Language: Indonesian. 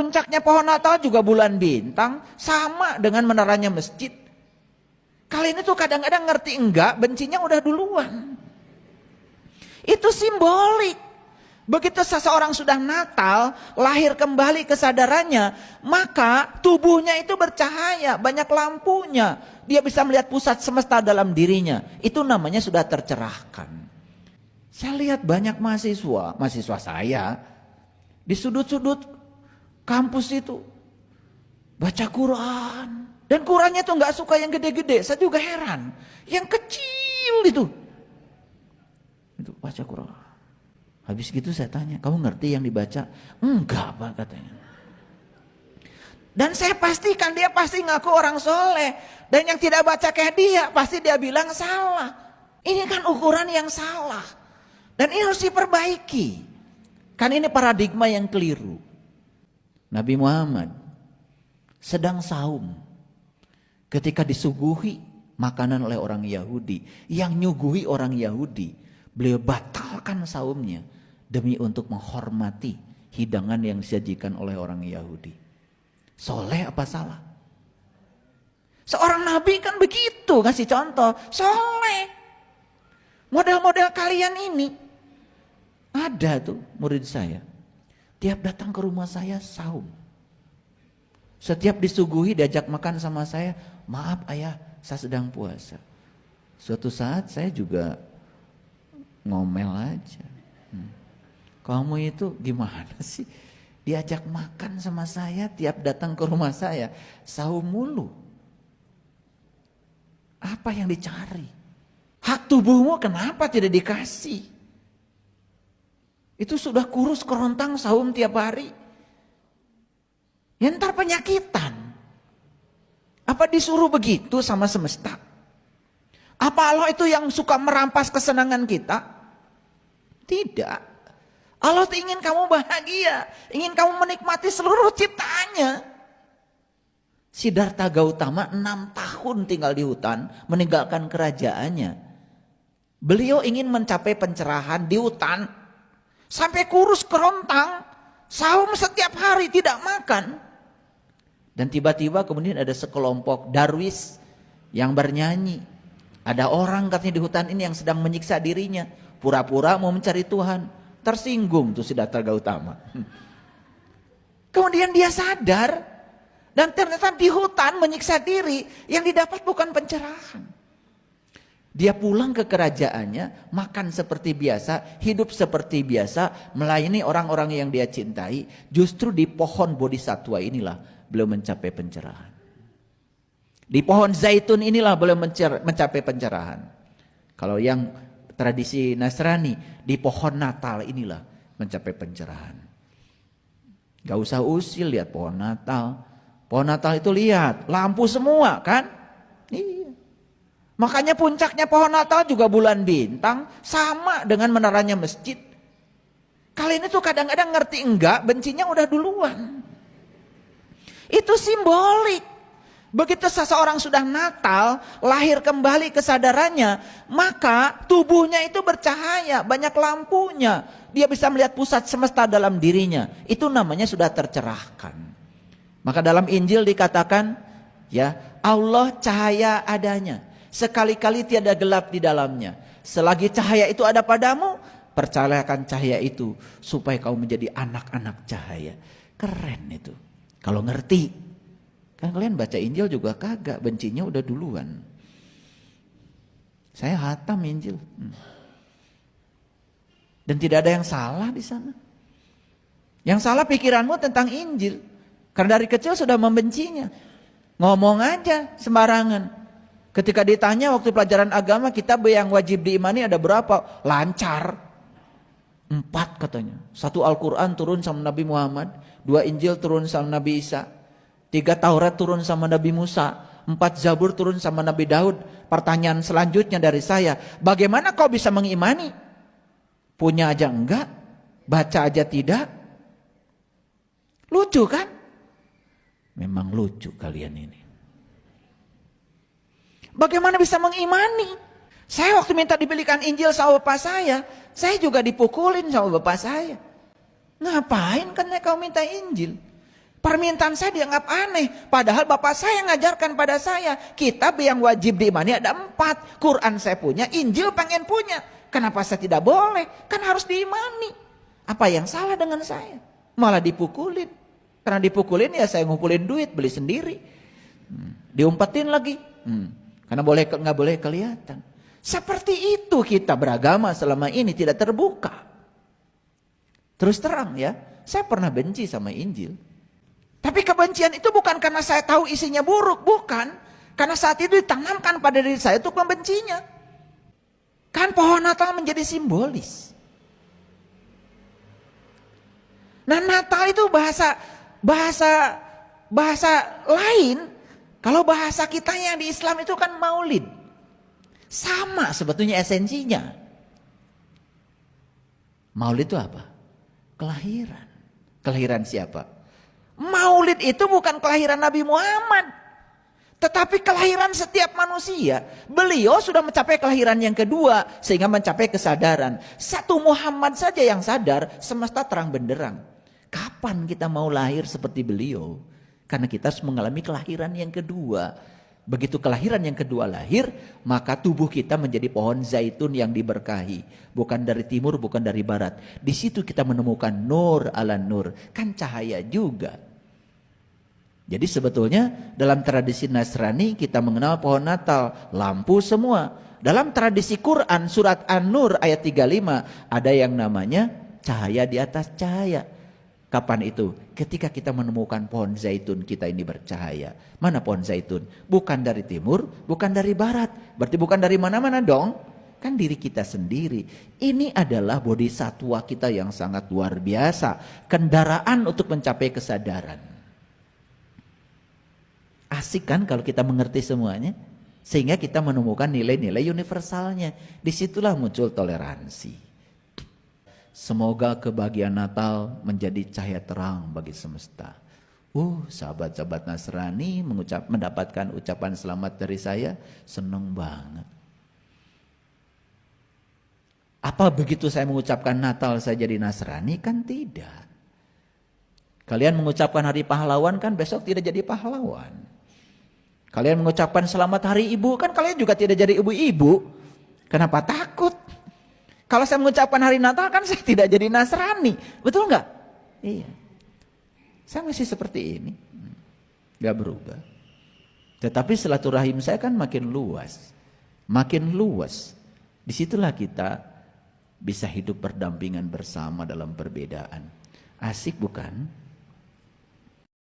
puncaknya pohon Natal juga bulan bintang, sama dengan menaranya masjid. Kalian itu kadang-kadang ngerti enggak, bencinya udah duluan. Itu simbolik. Begitu seseorang sudah Natal, lahir kembali kesadarannya, maka tubuhnya itu bercahaya, banyak lampunya. Dia bisa melihat pusat semesta dalam dirinya. Itu namanya sudah tercerahkan. Saya lihat banyak mahasiswa saya, di sudut-sudut kampus itu, baca Quran. Dan Qurannya tuh gak suka yang gede-gede, saya juga heran. Yang kecil itu baca Quran. Habis gitu saya tanya, kamu ngerti yang dibaca? Enggak Pak, katanya. Dan saya pastikan dia pasti ngaku orang soleh. Dan yang tidak baca kayak dia, pasti dia bilang salah. Ini kan ukuran yang salah. Dan ini harus diperbaiki. Kan ini paradigma yang keliru. Nabi Muhammad sedang saum. Ketika disuguhi makanan oleh orang Yahudi. Yang nyuguhi orang Yahudi. Beliau batalkan saumnya. Demi untuk menghormati hidangan yang disajikan oleh orang Yahudi. Soleh apa salah? Seorang nabi kan begitu, kasih contoh. Soleh. Model-model kalian ini. Ada tuh murid saya. Tiap datang ke rumah saya saum. Setiap disuguhi diajak makan sama saya. Maaf ayah, saya sedang puasa. Suatu saat saya juga ngomel aja. Kamu itu gimana sih? Diajak makan sama saya, tiap datang ke rumah saya, saum mulu. Apa yang dicari? Hak tubuhmu kenapa tidak dikasih? Itu sudah kurus kerontang saum tiap hari. Ya ntar penyakitan. Apa disuruh begitu sama semesta? Apa Allah itu yang suka merampas kesenangan kita? Tidak. Allah ingin kamu bahagia, ingin kamu menikmati seluruh ciptaannya. Siddhartha Gautama 6 tahun tinggal di hutan, meninggalkan kerajaannya. Beliau ingin mencapai pencerahan di hutan, sampai kurus kerontang, saum setiap hari tidak makan. Dan tiba-tiba kemudian ada sekelompok darwis yang bernyanyi. Ada orang katanya di hutan ini yang sedang menyiksa dirinya, pura-pura mau mencari Tuhan. Tersinggung tuh Siddhartha Gautama. Kemudian dia sadar dan ternyata di hutan menyiksa diri, yang didapat bukan pencerahan. Dia pulang ke kerajaannya, makan seperti biasa, hidup seperti biasa, melayani orang-orang yang dia cintai. Justru di pohon bodhisatwa inilah beliau mencapai pencerahan. Di pohon zaitun inilah beliau mencapai pencerahan. Kalau yang tradisi Nasrani, di pohon Natal inilah mencapai pencerahan. Gak usah usil lihat pohon Natal. Pohon Natal itu lihat, lampu semua kan? Iya. Makanya puncaknya pohon Natal juga bulan bintang, sama dengan menaranya masjid. Kalian itu kadang-kadang ngerti enggak, bencinya udah duluan. Itu simbolik. Begitu seseorang sudah Natal, lahir kembali kesadarannya, maka tubuhnya itu bercahaya, banyak lampunya. Dia bisa melihat pusat semesta dalam dirinya. Itu namanya sudah tercerahkan. Maka dalam Injil dikatakan, ya, Allah cahaya adanya. Sekali-kali tiada gelap di dalamnya. Selagi cahaya itu ada padamu, percayakan cahaya itu supaya kau menjadi anak-anak cahaya. Keren itu. Kalau ngerti. Kan kalian baca Injil juga kagak, bencinya udah duluan. Saya hatam Injil. Dan tidak ada yang salah di sana. Yang salah pikiranmu tentang Injil. Karena dari kecil sudah membencinya. Ngomong aja sembarangan. Ketika ditanya waktu pelajaran agama, kitab yang wajib diimani ada berapa? Lancar. 4 katanya. 1 Al-Quran turun sama Nabi Muhammad. 2 Injil turun sama Nabi Isa. 3 Taurat turun sama Nabi Musa. 4 Zabur turun sama Nabi Daud. Pertanyaan selanjutnya dari saya, bagaimana kau bisa mengimani? Punya aja enggak, baca aja tidak. Lucu kan? Memang lucu kalian ini. Bagaimana bisa mengimani? Saya waktu minta dibelikan Injil sama bapak saya juga dipukulin sama bapak saya. Ngapain kan kau minta Injil? Permintaan saya dianggap aneh. Padahal bapak saya ngajarkan pada saya. Kitab yang wajib diimani ada 4. Quran saya punya, Injil pengen punya. Kenapa saya tidak boleh? Kan harus diimani. Apa yang salah dengan saya? Malah dipukulin. Karena dipukulin ya saya ngumpulin duit, beli sendiri. Diumpetin lagi. Karena nggak boleh kelihatan. Seperti itu kita beragama selama ini tidak terbuka. Terus terang ya, saya pernah benci sama Injil. Tapi kebencian itu bukan karena saya tahu isinya buruk, bukan. Karena saat itu ditanamkan pada diri saya untuk membencinya. Kan pohon Natal menjadi simbolis. Nah, Natal itu bahasa lain. Kalau bahasa kita yang di Islam itu kan Maulid. Sama sebetulnya esensinya. Maulid itu apa? Kelahiran. Kelahiran siapa? Maulid itu bukan kelahiran Nabi Muhammad. Tetapi kelahiran setiap manusia. Beliau sudah mencapai kelahiran yang kedua. Sehingga mencapai kesadaran. Satu Muhammad saja yang sadar. Semesta terang benderang. Kapan kita mau lahir seperti beliau? Karena kita harus mengalami kelahiran yang kedua. Begitu kelahiran yang kedua lahir. Maka tubuh kita menjadi pohon zaitun yang diberkahi. Bukan dari timur, bukan dari barat. Di situ kita menemukan nur ala nur. Kan cahaya juga. Jadi sebetulnya dalam tradisi Nasrani kita mengenal pohon Natal, lampu semua. Dalam tradisi Quran surat An-Nur ayat 35 ada yang namanya cahaya di atas cahaya. Kapan itu? Ketika kita menemukan pohon zaitun kita ini bercahaya. Mana pohon zaitun? Bukan dari timur, bukan dari barat. Berarti bukan dari mana-mana dong. Kan diri kita sendiri. Ini adalah bodhisatwa kita yang sangat luar biasa. Kendaraan untuk mencapai kesadaran. Asik kan kalau kita mengerti semuanya. Sehingga kita menemukan nilai-nilai universalnya. Disitulah muncul toleransi. Semoga kebahagiaan Natal menjadi cahaya terang bagi semesta. Sahabat-sahabat Nasrani mendapatkan ucapan selamat dari saya. Senang banget. Apa begitu saya mengucapkan Natal saya jadi Nasrani? Kan tidak. Kalian mengucapkan hari pahlawan kan besok tidak jadi pahlawan. Kalian mengucapkan selamat hari ibu, kan kalian juga tidak jadi ibu-ibu. Kenapa takut? Kalau saya mengucapkan hari Natal kan saya tidak jadi Nasrani. Betul nggak? Iya. Saya masih seperti ini. Nggak berubah. Tetapi silaturahim saya kan makin luas. Makin luas. Disitulah kita bisa hidup berdampingan bersama dalam perbedaan. Asik bukan?